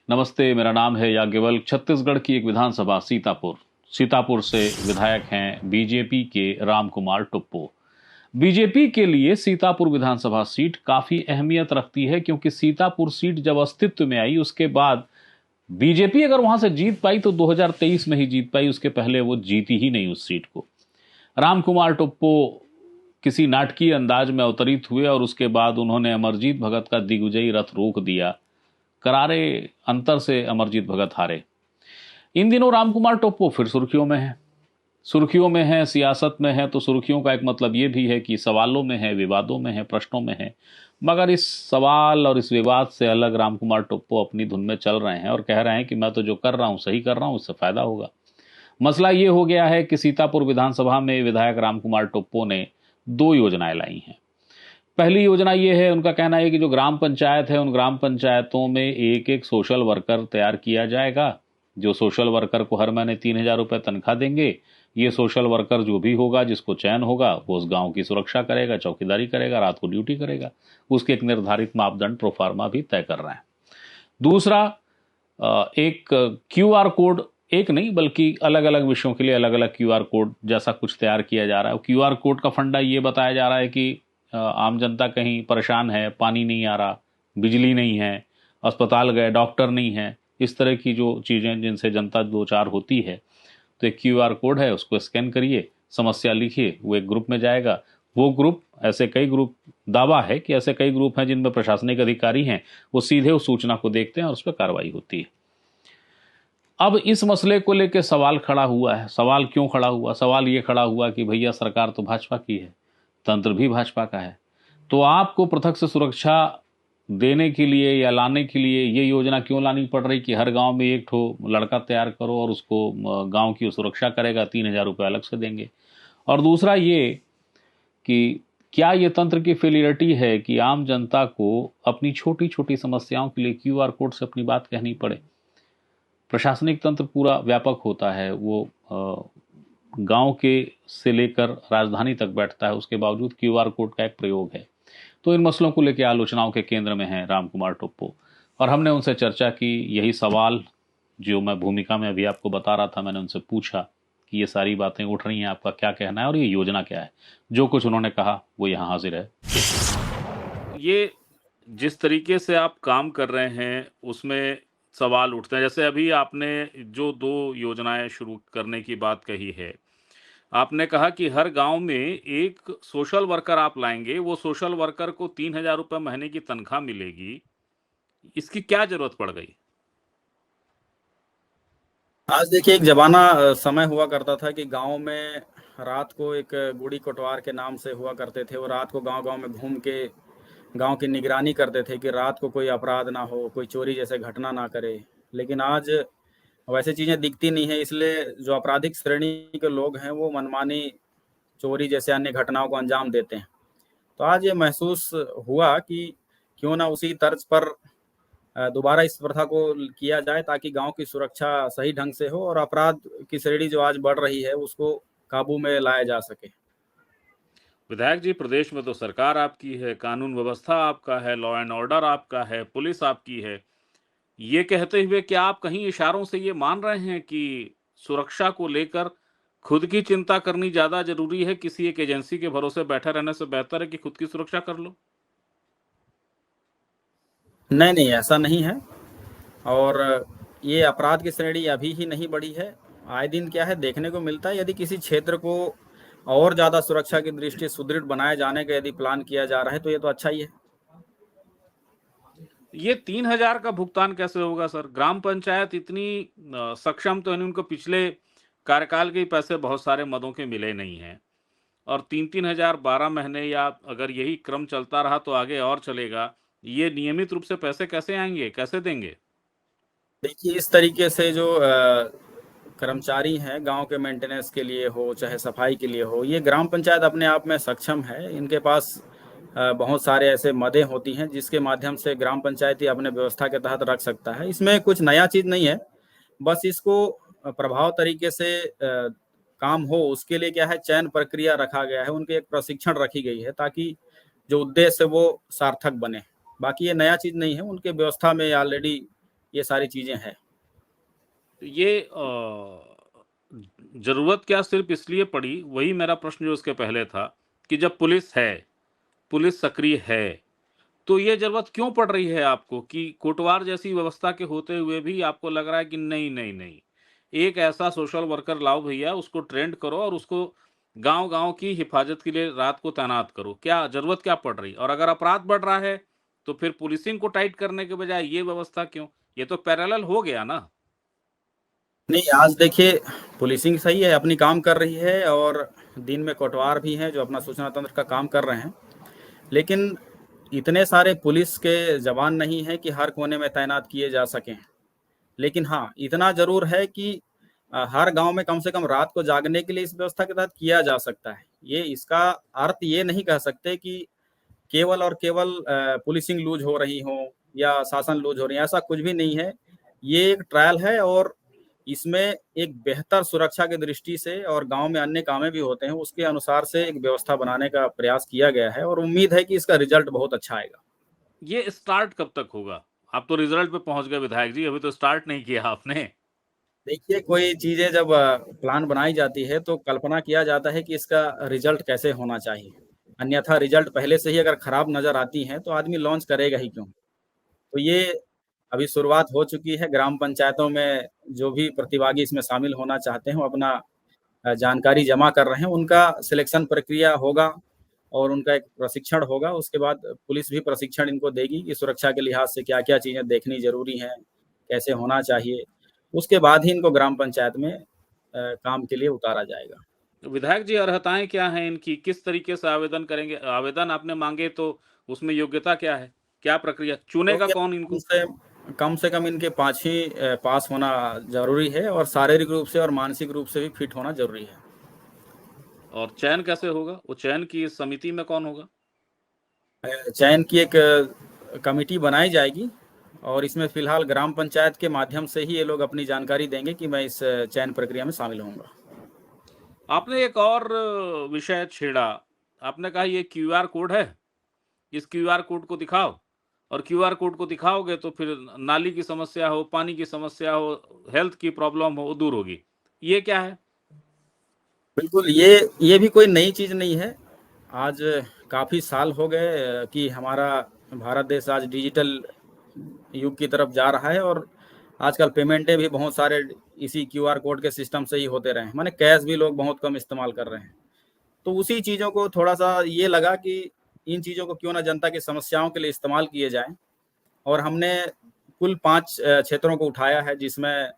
नमस्ते, मेरा नाम है याज्ञवल्क्य। छत्तीसगढ़ की एक विधानसभा सीतापुर से विधायक हैं बीजेपी के रामकुमार टुप्पो। बीजेपी के लिए सीतापुर विधानसभा सीट काफी अहमियत रखती है, क्योंकि सीतापुर सीट जब अस्तित्व में आई उसके बाद बीजेपी अगर वहां से जीत पाई तो 2023 में ही जीत पाई, उसके पहले वो जीती ही नहीं उस सीट को। रामकुमार टुप्पो किसी नाटकीय अंदाज में अवतरित हुए और उसके बाद उन्होंने अमरजीत भगत का दिग्विजयी रथ रोक दिया। करारे अंतर से अमरजीत भगत हारे। इन दिनों रामकुमार टोप्पो फिर सुर्खियों में है, सियासत में है। तो सुर्खियों का एक मतलब यह भी है कि सवालों में है, विवादों में है, प्रश्नों में है। मगर इस सवाल और इस विवाद से अलग रामकुमार टोप्पो अपनी धुन में चल रहे हैं और कह रहे हैं कि मैं तो जो कर रहा हूं सही कर रहा हूं, इससे फायदा होगा। मसला ये हो गया है कि सीतापुर विधानसभा में विधायक रामकुमार टोप्पो ने 2 योजनाएं लाई हैं। पहली योजना ये है, उनका कहना है कि जो ग्राम पंचायत है उन ग्राम पंचायतों में एक एक सोशल वर्कर तैयार किया जाएगा, जो सोशल वर्कर को हर महीने 3,000 रुपये तनख्वाह देंगे। ये सोशल वर्कर जो भी होगा, जिसको चयन होगा, वो उस गांव की सुरक्षा करेगा, चौकीदारी करेगा, रात को ड्यूटी करेगा। उसके एक निर्धारित मापदंड प्रोफार्मा भी तय कर रहे हैं। दूसरा, एक क्यूआर कोड, एक नहीं बल्कि अलग अलग विषयों के लिए अलग अलग क्यूआर कोड जैसा कुछ तैयार किया जा रहा है। क्यूआर कोड का फंडा ये बताया जा रहा है कि आम जनता कहीं परेशान है, पानी नहीं आ रहा, बिजली नहीं है, अस्पताल गए डॉक्टर नहीं है, इस तरह की जो चीज़ें जिनसे जनता दो चार होती है, तो एक क्यूआर कोड है, उसको स्कैन करिए, समस्या लिखिए, वो एक ग्रुप में जाएगा। वो ग्रुप, ऐसे कई ग्रुप, दावा है कि ऐसे कई ग्रुप हैं जिनमें प्रशासनिक अधिकारी हैं, वो सीधे उस सूचना को देखते हैं और उस पर कार्रवाई होती है। अब इस मसले को लेकर सवाल खड़ा हुआ है। सवाल क्यों खड़ा हुआ? सवाल ये खड़ा हुआ कि भैया सरकार तो भाजपा की है, तंत्र भी भाजपा का है, तो आपको पृथक से सुरक्षा देने के लिए या लाने के लिए ये योजना क्यों लानी पड़ रही कि हर गांव में एक ठो लड़का तैयार करो और उसको गांव की सुरक्षा करेगा, 3,000 रुपये अलग से देंगे। और दूसरा ये कि क्या ये तंत्र की फेलियरिटी है कि आम जनता को अपनी छोटी छोटी समस्याओं के लिए क्यूआर कोड से अपनी बात कहनी पड़े। प्रशासनिक तंत्र पूरा व्यापक होता है, वो गांव के से लेकर राजधानी तक बैठता है, उसके बावजूद क्यूआर कोड का एक प्रयोग है। तो इन मसलों को लेकर आलोचनाओं के केंद्र में हैं रामकुमार टोप्पो, और हमने उनसे चर्चा की। यही सवाल जो मैं भूमिका में अभी आपको बता रहा था, मैंने उनसे पूछा कि ये सारी बातें उठ रही हैं, आपका क्या कहना है और ये योजना क्या है। जो कुछ उन्होंने कहा वो यहाँ हाजिर है। ये जिस तरीके से आप काम कर रहे हैं उसमें सवाल उठते हैं। जैसे अभी आपने जो 2 योजनाएं शुरू करने की बात कही है, आपने कहा कि हर गांव में एक सोशल वर्कर आप लाएंगे, वो सोशल वर्कर को 3,000 रुपये महीने की तनख्वाह मिलेगी। इसकी क्या जरूरत पड़ गई? आज देखिए, एक जमाना समय हुआ करता था कि गांव में रात को एक गुड़ी कोटवार के नाम से हुआ करते थे। वो रात को गांव-गांव में घूम के गांव की निगरानी करते थे कि रात को कोई अपराध ना हो, कोई चोरी जैसे घटना ना करे। लेकिन आज वैसे चीजें दिखती नहीं है, इसलिए जो आपराधिक श्रेणी के लोग हैं वो मनमानी चोरी जैसे अन्य घटनाओं को अंजाम देते हैं। तो आज ये महसूस हुआ कि क्यों ना उसी तर्ज पर दोबारा इस प्रथा को किया जाए, ताकि गांव की सुरक्षा सही ढंग से हो और अपराध की श्रेणी जो आज बढ़ रही है उसको काबू में लाया जा सके। विधायक जी, प्रदेश में तो सरकार आपकी है, कानून व्यवस्था आपका है, लॉ एंड ऑर्डर आपका है, पुलिस आपकी है। ये कहते हुए क्या आप कहीं इशारों से ये मान रहे हैं कि सुरक्षा को लेकर खुद की चिंता करनी ज्यादा जरूरी है, किसी एक एजेंसी के भरोसे बैठे रहने से बेहतर है कि खुद की सुरक्षा कर लो? नहीं नहीं, ऐसा नहीं है। और ये अपराध की श्रेणी अभी ही नहीं बढ़ी है। आए दिन क्या है देखने को मिलता है, यदि किसी क्षेत्र को और ज्यादा सुरक्षा की दृष्टि सुदृढ़ बनाए जाने का यदि प्लान किया जा रहा है तो ये तो अच्छा ही है। ये 3,000 का भुगतान कैसे होगा सर? ग्राम पंचायत इतनी सक्षम तो नहीं, उनको पिछले कार्यकाल के ही पैसे बहुत सारे मदों के मिले नहीं हैं, और 3-3 हजार 12 महीने, या अगर यही क्रम चलता रहा तो आगे और चलेगा। ये नियमित रूप से पैसे कैसे आएंगे, कैसे देंगे? देखिए, इस तरीके से जो कर्मचारी हैं गांव के मेंटेनेंस के लिए हो चाहे सफाई के लिए हो, ये ग्राम पंचायत अपने आप में सक्षम है। इनके पास बहुत सारे ऐसे मदें होती हैं जिसके माध्यम से ग्राम पंचायत ही अपने व्यवस्था के तहत रख सकता है। इसमें कुछ नया चीज नहीं है, बस इसको प्रभाव तरीके से काम हो उसके लिए क्या है, चयन प्रक्रिया रखा गया है, उनके एक प्रशिक्षण रखी गई है ताकि जो उद्देश्य है वो सार्थक बने। बाकी ये नया चीज नहीं है, उनके व्यवस्था में ऑलरेडी ये सारी चीजें हैं। ये जरूरत क्या सिर्फ इसलिए पड़ी, वही मेरा प्रश्न जो उसके पहले था, कि जब पुलिस है, पुलिस सक्रिय है, तो ये जरूरत क्यों पड़ रही है आपको कि कोटवार जैसी व्यवस्था के होते हुए भी आपको लग रहा है कि नहीं नहीं नहीं, एक ऐसा सोशल वर्कर लाओ भैया, उसको ट्रेंड करो और उसको गांव गांव की हिफाजत के लिए रात को तैनात करो। क्या जरूरत क्या पड़ रही? और अगर अपराध बढ़ रहा है तो फिर पुलिसिंग को टाइट करने के बजाय ये व्यवस्था क्यों? ये तो पैरेलल हो गया ना। नहीं, आज देखिए पुलिसिंग सही है, अपनी काम कर रही है, और दिन में कोटवार भी हैं जो अपना सूचना तंत्र का काम कर रहे हैं। लेकिन इतने सारे पुलिस के जवान नहीं हैं कि हर कोने में तैनात किए जा सकें। लेकिन हाँ, इतना ज़रूर है कि हर गांव में कम से कम रात को जागने के लिए इस व्यवस्था के तहत किया जा सकता है। ये इसका अर्थ ये नहीं कह सकते कि केवल और केवल पुलिसिंग लूज हो रही हो या शासन लूज हो रही है, ऐसा कुछ भी नहीं है। ये एक ट्रायल है, और इसमें एक बेहतर सुरक्षा की दृष्टि से और गांव में अन्य कामें भी होते हैं, उसके अनुसार से एक व्यवस्था बनाने का प्रयास किया गया है, और उम्मीद है कि इसका रिजल्ट बहुत अच्छा आएगा। ये स्टार्ट कब तक होगा? आप तो रिजल्ट पे पहुंच गए विधायक जी, अभी तो स्टार्ट नहीं किया आपने। देखिए, कोई चीजें जब प्लान बनाई जाती है तो कल्पना किया जाता है कि इसका रिजल्ट कैसे होना चाहिए। अन्यथा रिजल्ट पहले से ही अगर खराब नजर आती है तो आदमी लॉन्च करेगा ही क्यों। तो ये अभी शुरुआत हो चुकी है। ग्राम पंचायतों में जो भी प्रतिभागी इसमें शामिल होना चाहते हैं वो अपना जानकारी जमा कर रहे हैं। उनका सिलेक्शन प्रक्रिया होगा और उनका एक प्रशिक्षण होगा। उसके बाद पुलिस भी प्रशिक्षण इनको देगी कि सुरक्षा के लिहाज से क्या क्या चीजें देखनी जरूरी हैं, कैसे होना चाहिए। उसके बाद ही इनको ग्राम पंचायत में काम के लिए उतारा जाएगा। तो विधायक जी, अर्हताएं क्या हैं इनकी? किस तरीके से आवेदन करेंगे? आवेदन आपने मांगे तो उसमें योग्यता क्या है? क्या प्रक्रिया? चुनेगा क्योंकि कौन कम इनको? से कम से कम इनके 5 ही पास होना जरूरी है, और शारीरिक रूप से और मानसिक रूप से भी फिट होना जरूरी है। और चयन कैसे होगा? वो चयन की समिति में कौन होगा? चयन की एक कमेटी बनाई जाएगी, और इसमें फिलहाल ग्राम पंचायत के माध्यम से ही ये लोग अपनी जानकारी देंगे कि मैं इस चयन प्रक्रिया में शामिल होऊंगा। आपने एक और विषय छेड़ा। आपने कहा ये क्यूआर कोड है, इस क्यूआर कोड को दिखाओ, और क्यूआर कोड को दिखाओगे तो फिर नाली की समस्या हो, पानी की समस्या हो, हेल्थ की प्रॉब्लम हो, वो दूर होगी। ये क्या है? बिल्कुल, ये भी कोई नई चीज नहीं है। आज काफी साल हो गए कि हमारा भारत देश आज डिजिटल युग की तरफ जा रहा है, और आजकल पेमेंटें भी बहुत सारे इसी क्यूआर कोड के सिस्टम से ही होते रहे हैं। माने कैश भी लोग बहुत कम इस्तेमाल कर रहे हैं। तो उसी चीज़ों को थोड़ा सा ये लगा कि इन चीज़ों को क्यों ना जनता की समस्याओं के लिए इस्तेमाल किए जाएं, और हमने कुल 5 क्षेत्रों को उठाया है, जिसमें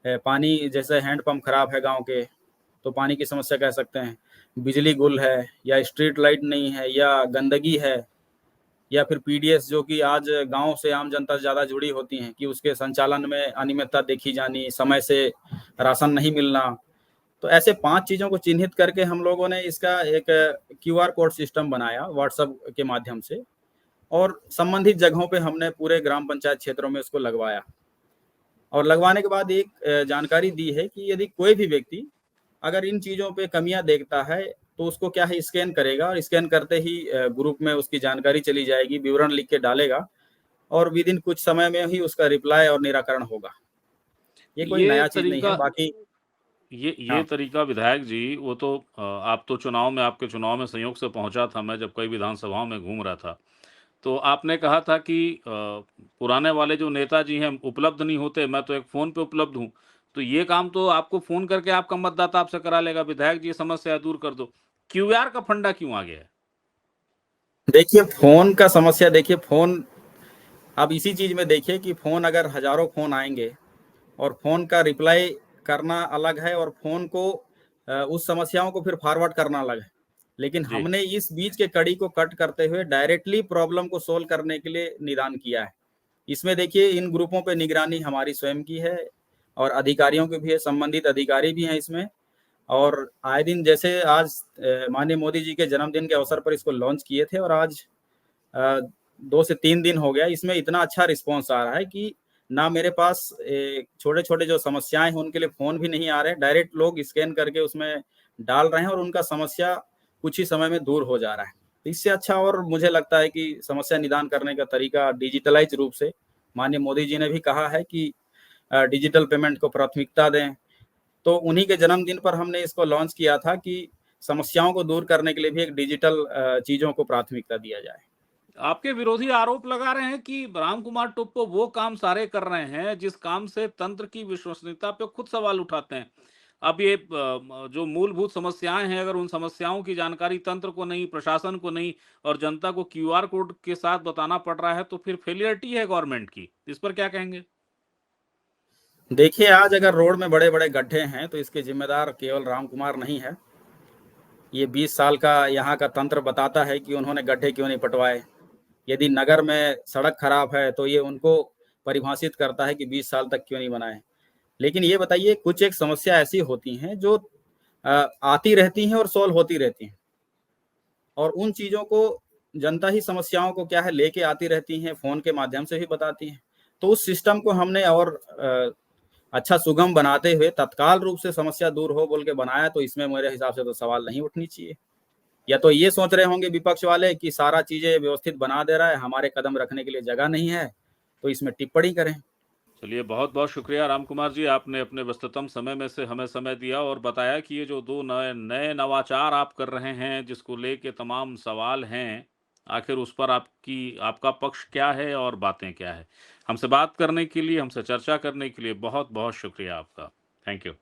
पानी, जैसे हैंडपंप खराब है गांव के तो पानी की समस्या कह सकते हैं, बिजली गुल है, या स्ट्रीट लाइट नहीं है, या गंदगी है, या फिर पीडीएस जो कि आज गांव से आम जनता से ज़्यादा जुड़ी होती हैं कि उसके संचालन में अनियमितता देखी जानी, समय से राशन नहीं मिलना। तो ऐसे 5 चीज़ों को चिन्हित करके हम लोगों ने इसका एक क्यूआर कोड सिस्टम बनाया व्हाट्सएप के माध्यम से, और संबंधित जगहों पे हमने पूरे ग्राम पंचायत क्षेत्रों में इसको लगवाया। और लगवाने के बाद एक जानकारी दी है कि यदि कोई भी व्यक्ति अगर इन चीज़ों पे कमियां देखता है तो उसको क्या है, स्कैन करेगा, और स्कैन करते ही ग्रुप में उसकी जानकारी चली जाएगी, विवरण लिख के डालेगा, और विद इन कुछ समय में ही उसका रिप्लाई और निराकरण होगा। ये कोई ये नया चीज नहीं है। तरीका बाकी ये हाँ, तरीका विधायक जी, वो तो आप तो चुनाव में, आपके चुनाव में संयोग से पहुंचा था मैं, जब कई विधानसभाओं में घूम रहा था, तो आपने कहा था कि पुराने वाले जो नेताजी हैं उपलब्ध नहीं होते, मैं तो एक फोन पे उपलब्ध हूं। तो ये काम तो आपको फोन करके आपका मतदाता आपसे करा लेगा। विधायक जी, ये समस्या दूर कर दो। क्यूआर का फंडा क्यों आ गया है? देखिए फोन का समस्या, देखिए फोन अब इसी चीज में देखिए कि फोन अगर हजारों फोन आएंगे और फोन का रिप्लाई करना अलग है, और फोन को उस समस्याओं को फिर फॉरवर्ड करना अलग है। लेकिन जी। हमने इस बीच के कड़ी को कट करते हुए डायरेक्टली प्रॉब्लम को सोल्व करने के लिए निदान किया है। इसमें देखिए इन ग्रुपों पे निगरानी हमारी स्वयं की है, और अधिकारियों की भी है, संबंधित अधिकारी भी हैं इसमें। और आए दिन, जैसे आज माननीय मोदी जी के जन्मदिन के अवसर पर इसको लॉन्च किए थे, और आज 2 से 3 दिन हो गया, इसमें इतना अच्छा रिस्पॉन्स आ रहा है कि ना मेरे पास छोटे छोटे जो समस्याएं हैं उनके लिए फोन भी नहीं आ रहे, डायरेक्ट लोग स्कैन करके उसमें डाल रहे हैं, और उनका समस्या कुछ ही समय में दूर हो जा रहा है। तो इससे अच्छा और मुझे लगता है कि समस्या निदान करने का तरीका डिजिटलाइज रूप से माननीय मोदी जी ने भी कहा है कि डिजिटल पेमेंट को प्राथमिकता दें। तो उन्हीं के जन्मदिन पर हमने इसको लॉन्च किया था कि समस्याओं को दूर करने के लिए भी एक डिजिटल चीज़ों को प्राथमिकता दिया जाए। आपके विरोधी आरोप लगा रहे हैं कि राम कुमार टोप्पो वो काम सारे कर रहे हैं जिस काम से तंत्र की विश्वसनीयता पे खुद सवाल उठाते हैं। अब ये जो मूलभूत समस्याएं हैं, अगर उन समस्याओं की जानकारी तंत्र को नहीं, प्रशासन को नहीं और जनता को क्यूआर कोड के साथ बताना पड़ रहा है, तो फिर फेलियरिटी है गवर्नमेंट की। इस पर क्या कहेंगे? देखिए, आज अगर रोड में बड़े-बड़े गड्ढे हैं, तो इसके ज़िम्मेदार केवल राम कुमार नहीं है। ये 20 साल का यहाँ का तंत्र बताता है कि उन्होंने गड्ढे क्यों नहीं पटवाए। यदि नगर में सड़क खराब है, तो ये उनको परिभाषित करता है कि 20 साल तक क्यों नहीं बनाए। लेकिन ये बताइए, कुछ एक समस्या ऐसी होती हैं जो आती रहती हैं और सॉल्व होती रहती हैं। और उन चीज़ों को जनता ही समस्याओं को क्या है लेके आती रहती हैं, फ़ोन के माध्यम से भी बताती हैं। तो उस सिस्टम को हमने और अच्छा सुगम बनाते हुए तत्काल रूप से समस्या दूर हो बोल के बनाया, तो इसमें मेरे हिसाब से तो सवाल नहीं उठनी चाहिए। या तो ये सोच रहे होंगे विपक्ष वाले कि सारा चीज़ें व्यवस्थित बना दे रहा है, हमारे कदम रखने के लिए जगह नहीं है, तो इसमें टिप्पणी करें। चलिए, बहुत बहुत शुक्रिया राम कुमार जी, आपने अपने व्यस्ततम समय में से हमें समय दिया और बताया कि ये जो दो नए नए नवाचार आप कर रहे हैं, जिसको लेके तमाम सवाल हैं, आखिर उस पर आपका पक्ष क्या है और बातें क्या है। हमसे बात करने के लिए, हमसे चर्चा करने के लिए बहुत बहुत शुक्रिया आपका। Thank you.